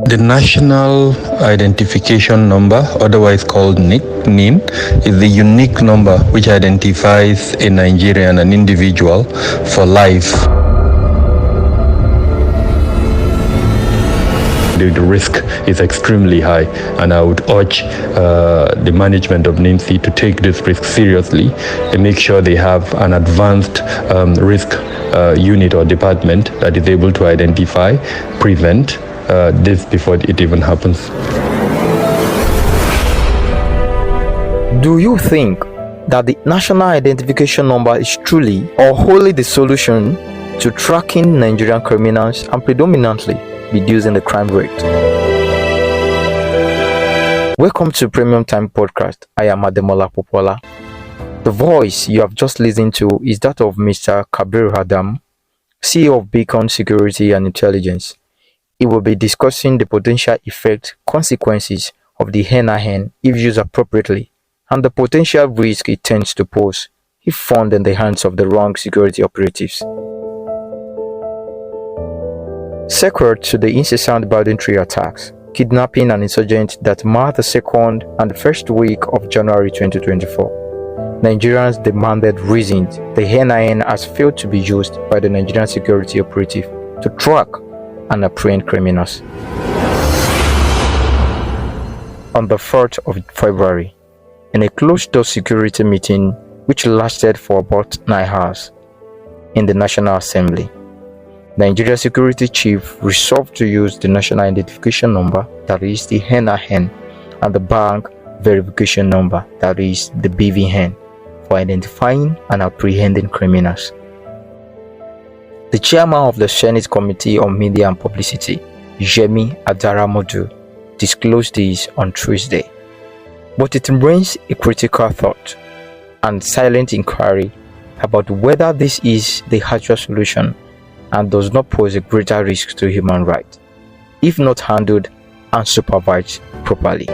The National Identification Number, otherwise called NIN, is the unique number which identifies a Nigerian, an individual, for life. The risk is extremely high, and I would urge the management of NINC to take this risk seriously and make sure they have an advanced risk unit or department that is able to identify, prevent this before it even happens. Do you think that the National Identification Number is truly or wholly the solution to tracking Nigerian criminals and predominantly reducing the crime rate? Welcome to Premium Time Podcast. I am Ademola Popola. The voice you have just listened to is that of Mr. Kabiru Adamu, CEO of Beacon Security and Intelligence. He will be discussing the potential effects, consequences of the NIN if used appropriately, and the potential risk it tends to pose if found in the hands of the wrong security operatives. Sequel to the incessant Banditry attacks, kidnapping and insurgents that marked the second and the first week of January 2024, Nigerians demanded reasons the NIN has failed to be used by the Nigerian security operative to track and apprehend criminals. On the 4th of February, in a closed-door security meeting which lasted for about 9 hours in the National Assembly, Nigeria Security Chief resolved to use the National Identification Number, that is the NIN, and the Bank Verification Number, that is the BVN, for identifying and apprehending criminals. The chairman of the Senate Committee on Media and Publicity, Kabiru Adamu, disclosed this on Tuesday. But it remains a critical thought and silent inquiry about whether this is the actual solution and does not pose a greater risk to human rights if not handled and supervised properly.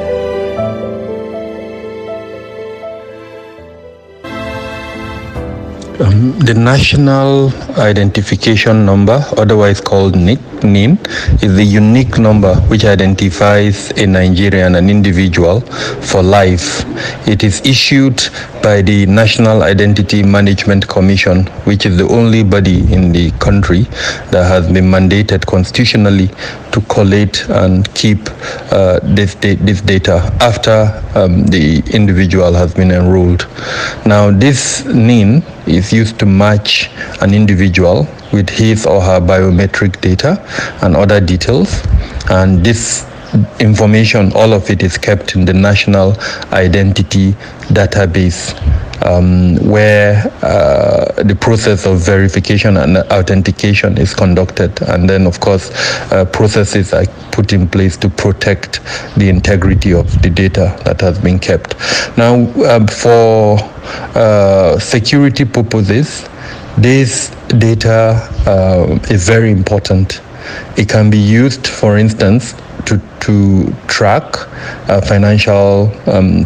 The National Identification Number, otherwise called NIN, is the unique number which identifies a Nigerian, an individual, for life. It is issued by the National Identity Management Commission, which is the only body in the country that has been mandated constitutionally to collate and keep this data after the individual has been enrolled. Now, this NIN is used to match an individual with his or her biometric data and other details, and this information, all of it, is kept in the National Identity Database, where the process of verification and authentication is conducted, and then of course processes are put in place to protect the integrity of the data that has been kept. Now, for security purposes, this data is very important. It can be used, for instance, to track financial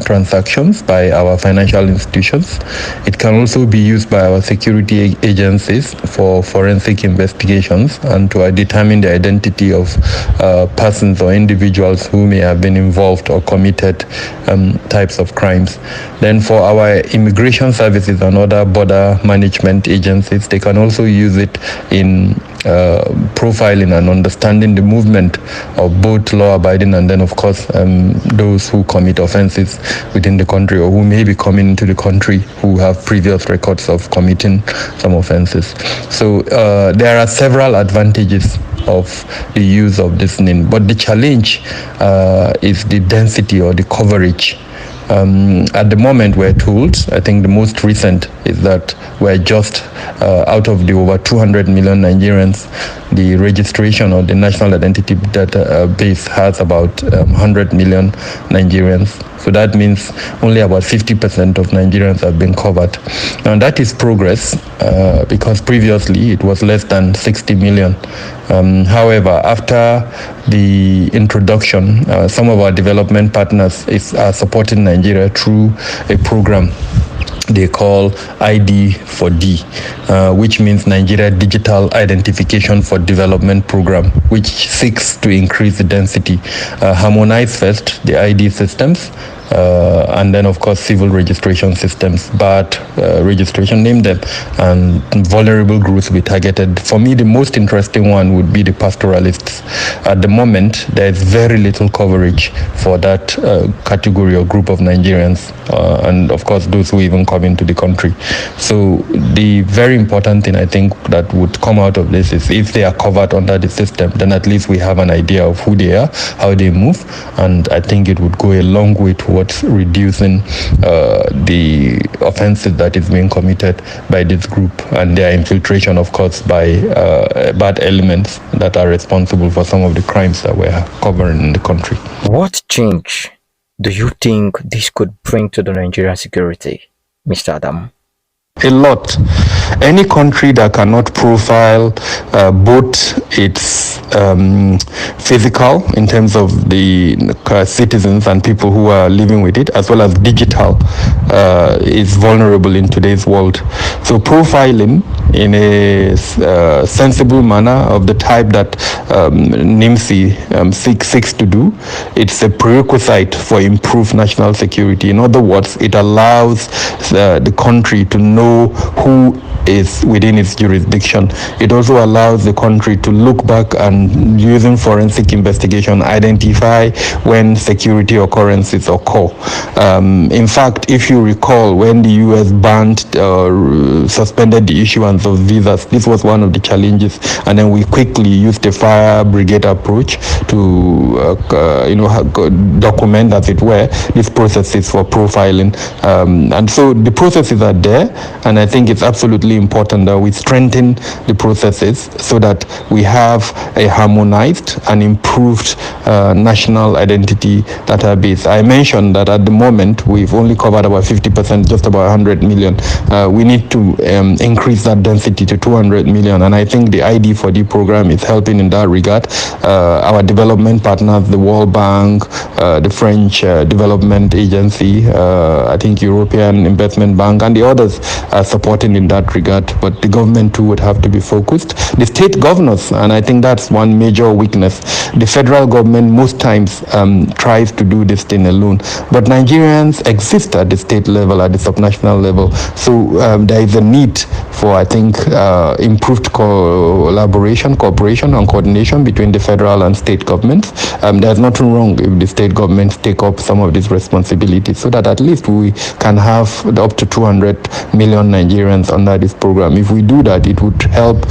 transactions by our financial institutions. It can also be used by our security agencies for forensic investigations and to determine the identity of persons or individuals who may have been involved or committed types of crimes. Then for our immigration services and other border management agencies, they can also use it in profiling and understanding the movement of both law-abiding and then, of course, those who commit offenses within the country or who may be coming into the country who have previous records of committing some offenses. So there are several advantages of the use of this NIN, but the challenge is the density or the coverage. At the moment, we're told, I think the most recent is that we're just out of the over 200 million Nigerians, the registration or the national identity database has about 100 million Nigerians. So that means only about 50% of Nigerians have been covered. Now that is progress because previously it was less than 60 million. However, after the introduction, some of our development partners are supporting Nigeria through a program they call ID for D, which means Nigeria Digital Identification for Development Program, which seeks to increase the density, harmonize first the ID systems, and then of course civil registration systems, but registration, name them, and vulnerable groups be targeted. For me, the most interesting one would be the pastoralists. At the moment, there is very little coverage for that category or group of Nigerians, and of course those who even come into the country. So the very important thing I think that would come out of this is if they are covered under the system, then at least we have an idea of who they are, how they move, and I think it would go a long way towards reducing the offenses that is being committed by this group and their infiltration, of course, by bad elements that are responsible for some of the crimes that we're covering in the country. What change do you think this could bring to the Nigerian security, Mr. Adamu? A lot. Any country that cannot profile both its physical in terms of the citizens and people who are living with it, as well as digital, is vulnerable in today's world. So profiling in a sensible manner of the type that NIMC seeks to do, it's a prerequisite for improved national security. In other words, it allows the country to know who is within its jurisdiction. It also allows the country to look back and, using forensic investigation, identify when security occurrences occur. In fact, if you recall, when the US banned or suspended the issuance of visas, this was one of the challenges, and then we quickly used the fire brigade approach to document, as it were, these processes for profiling. And so the processes are there, and I think it's absolutely important that we strengthen the processes so that we have a harmonized and improved national identity database. I mentioned that at the moment we've only covered about 50%, just about 100 million. We need to increase that density to 200 million, and I think the ID4D program is helping in that regard. Our development partners, the World Bank, the French Development Agency, I think European Investment Bank, and the others are supporting in that regard, but the government too would have to be focused. The state governors, and I think that's one major weakness. The federal government most times tries to do this thing alone, but Nigerians exist at the state level, at the subnational level. So there is a need for, I think, improved collaboration, cooperation, and coordination between the federal and state governments. There's nothing wrong if the state governments take up some of these responsibilities, so that at least we can have up to 200 million Nigerians under this program. If we do that, it would help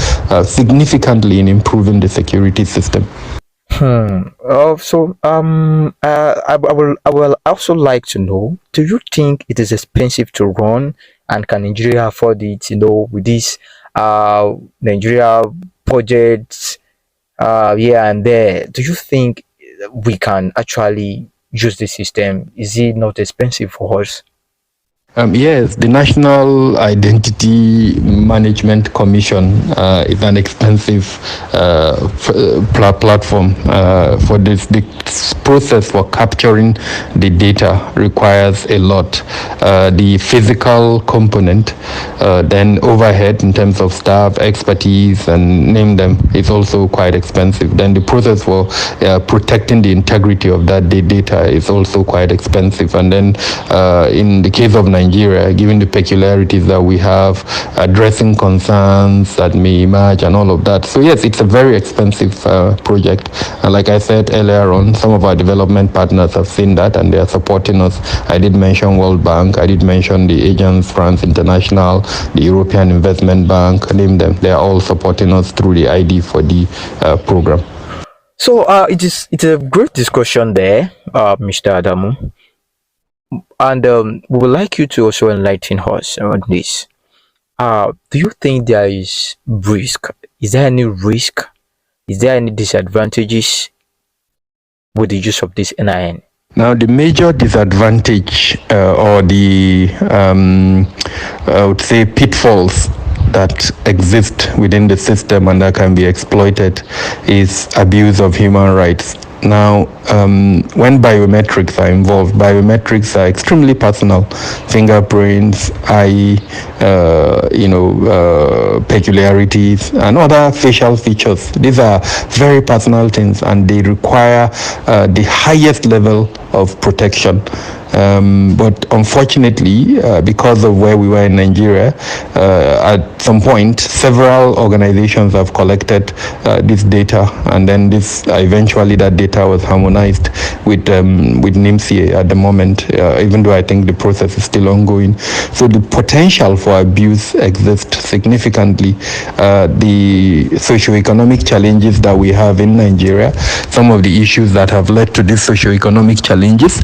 significantly in improving the security system. I will also like to know, do you think it is expensive to run, and can Nigeria afford it, with these Nigeria projects here and there? Do you think we can actually use the system? Is it not expensive for us? Yes, the National Identity Management Commission is an expensive platform for this. The process for capturing the data requires a lot. The physical component, then overhead in terms of staff, expertise, and name them, is also quite expensive. Then the process for protecting the integrity of that data is also quite expensive. And then in the case of Nigeria, given the peculiarities that we have, addressing concerns that may emerge and all of that. So yes, it's a very expensive project. And like I said earlier on, some of our development partners have seen that and they are supporting us. I did mention World Bank, I did mention the Agence France International, the European Investment Bank, name them. They are all supporting us through the ID4D program. So it's a great discussion there, Mr. Adamu. And we would like you to also enlighten us on this. Do you think there is risk? Is there any risk? Is there any disadvantages with the use of this NIN? Now, the major disadvantage or the, I would say, pitfalls that exist within the system and that can be exploited is abuse of human rights. Now, when biometrics are involved, biometrics are extremely personal. Fingerprints, eye, peculiarities, and other facial features. These are very personal things, and they require the highest level of protection. But unfortunately, because of where we were in Nigeria, at some point, several organizations have collected this data, and then eventually that data was harmonized with NIMC at the moment, even though I think the process is still ongoing. So the potential for abuse exists significantly. The socioeconomic challenges that we have in Nigeria, some of the issues that have led to these socioeconomic challenges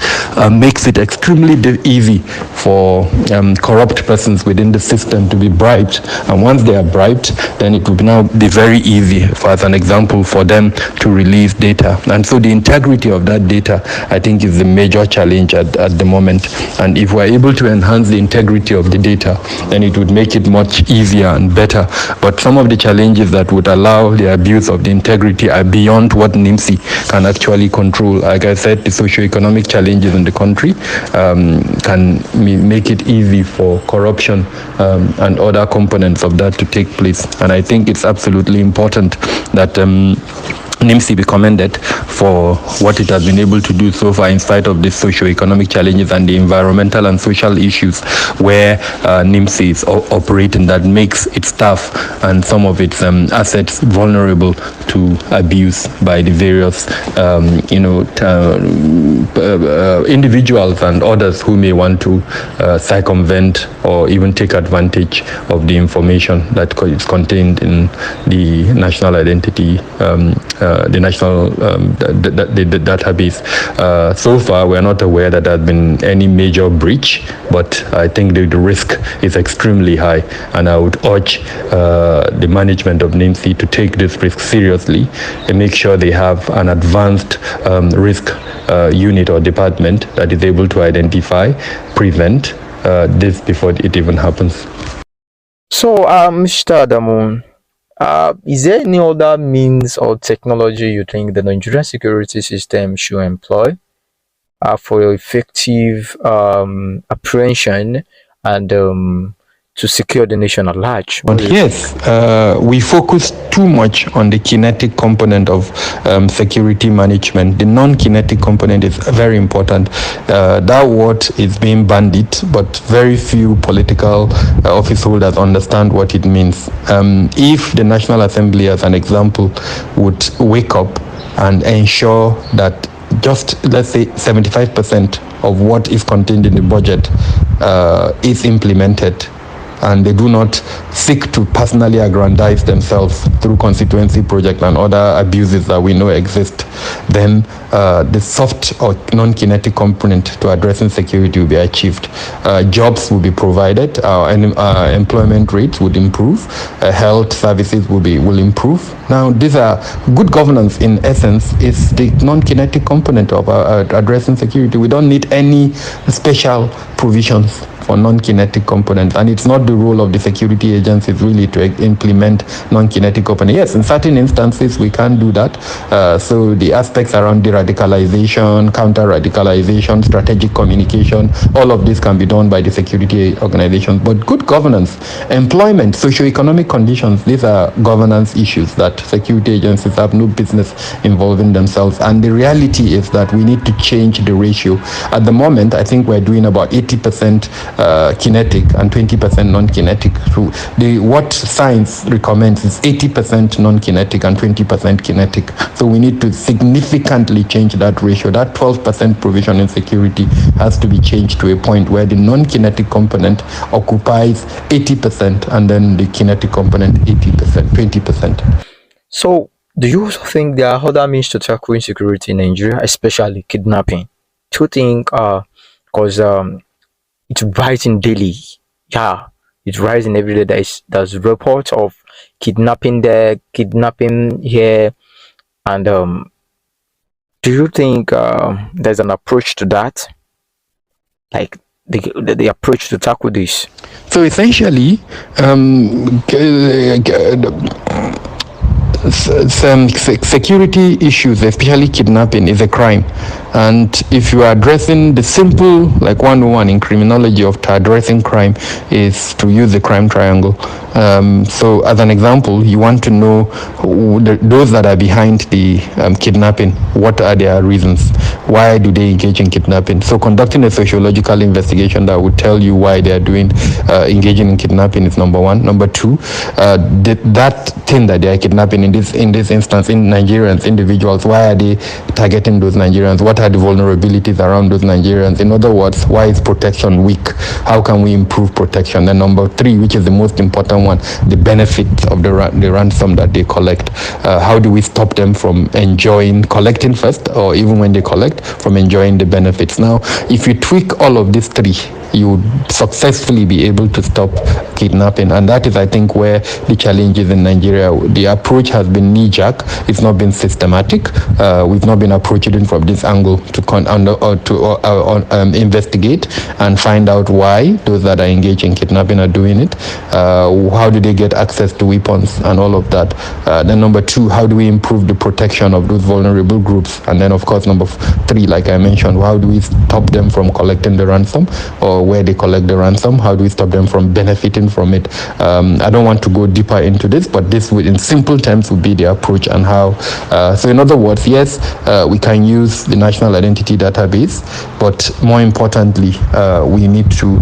makes it extremely easy for corrupt persons within the system to be bribed. And once they are bribed, then it will now be very easy, as an example, for them to release data. And so the integrity of that data, I think, is the major challenge at the moment. And if we're able to enhance the integrity of the data, then it would make it much easier and better. But some of the challenges that would allow the abuse of the integrity are beyond what NIMC can actually control. Like I said, the socioeconomic challenges in the country can make it easy for corruption and other components of that to take place. And I think it's absolutely important that NIMC be commended for what it has been able to do so far in spite of the socio-economic challenges and the environmental and social issues where NIMC is operating, that makes its staff and some of its assets vulnerable to abuse by the various individuals and others who may want to circumvent or even take advantage of the information that is contained in the national identity the national the database. So far, we are not aware that there has been any major breach, but I think the risk is extremely high, and I would urge the management of NIMC to take this risk seriously and make sure they have an advanced risk unit or department that is able to identify, prevent this before it even happens. So, Mr. Adamu, is there any other means or technology you think the Nigerian security system should employ for effective apprehension and to secure the nation at large? But yes, we focus too much on the kinetic component of security management. The non-kinetic component is very important. That word is being bandied, but very few political office holders understand what it means. If the National Assembly, as an example, would wake up and ensure that just, let's say, 75% of what is contained in the budget is implemented, and they do not seek to personally aggrandize themselves through constituency projects and other abuses that we know exist, then the soft or non-kinetic component to addressing security will be achieved. Jobs will be provided, employment rates would improve, health services will improve. Now, these are good governance, in essence, is the non-kinetic component of addressing security. We don't need any special provisions for non-kinetic components, and it's not the role of the security agencies really to implement non-kinetic components. Yes, in certain instances we can do that. So the aspects around de-radicalization, counter-radicalization, strategic communication, all of this can be done by the security organizations. But good governance, employment, socio-economic conditions, these are governance issues that security agencies have no business involving themselves. And the reality is that we need to change the ratio. At the moment, I think we're doing about 80% kinetic and 20% non-kinetic. So what science recommends is 80% non-kinetic and 20% kinetic. So we need to significantly change that ratio. That 12% provision in security has to be changed to a point where the non-kinetic component occupies 80% and then the kinetic component 80%, 20%. So, do you also think there are other means to tackle insecurity in Nigeria, especially kidnapping? Do you think, because it's rising daily, it's rising every day. There's reports of kidnapping there, kidnapping here, and do you think there's an approach to that, like the approach to tackle this? So essentially, security issues, especially kidnapping, is a crime. And if you are addressing the simple, like 101 in criminology of addressing crime, is to use the crime triangle. So as an example, you want to know those that are behind the kidnapping, what are their reasons? Why do they engage in kidnapping? So conducting a sociological investigation that would tell you why they are engaging in kidnapping is number one. Number two, that thing that they are kidnapping in this instance, in Nigerians, individuals, why are they targeting those Nigerians? What are the vulnerabilities around those Nigerians? In other words, why is protection weak? How can we improve protection? And number three, which is the most important one, the benefits of the ransom that they collect. How do we stop them from collecting first, or even when they collect, from enjoying the benefits? Now, if you tweak all of these three, you would successfully be able to stop kidnapping. And that is, I think, where the challenge is in Nigeria. The approach has been knee-jerk. It's not been systematic. We've not been approaching it from this angle to investigate and find out why those that are engaged in kidnapping are doing it. How do they get access to weapons and all of that? Then number two, how do we improve the protection of those vulnerable groups? And then, of course, number three, like I mentioned, how do we stop them from collecting the ransom, or where they collect the ransom? How do we stop them from benefiting from it? I don't want to go deeper into this, but this would, in simple terms, would be the approach and how. So in other words, yes, we can use the National Identity Database, but more importantly, we need to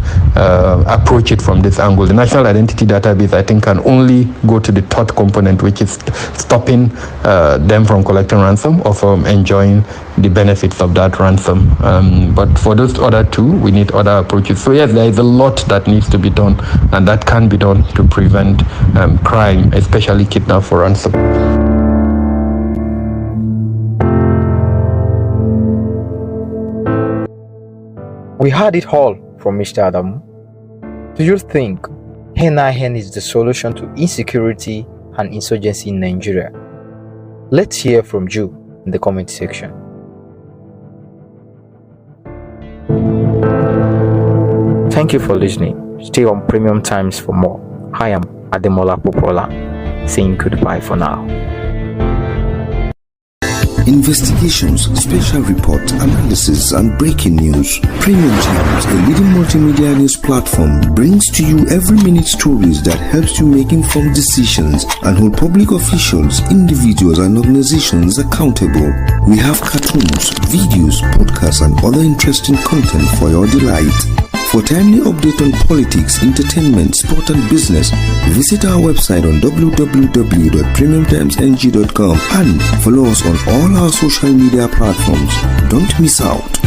approach it from this angle. The National Identity Database, I think, can only go to the third component, which is stopping them from collecting ransom or from enjoying the benefits of that ransom. But for those other two, we need other approaches. So yes, there is a lot that needs to be done, and that can be done to prevent crime, especially kidnap for ransom. We heard it all from Mr. Adamu. Do you think NIN is the solution to insecurity and insurgency in Nigeria? Let's hear from you in the comment section. Thank you for listening. Stay on Premium Times for more. I am Ademola Popola, saying goodbye for now. Investigations, special reports, analysis, and breaking news. Premium Times, a leading multimedia news platform, brings to you every minute stories that helps you make informed decisions and hold public officials, individuals, and organizations accountable. We have cartoons, videos, podcasts, and other interesting content for your delight. For timely update on politics, entertainment, sport, and business, visit our website on www.premiumtimesng.com and follow us on all our social media platforms. Don't miss out.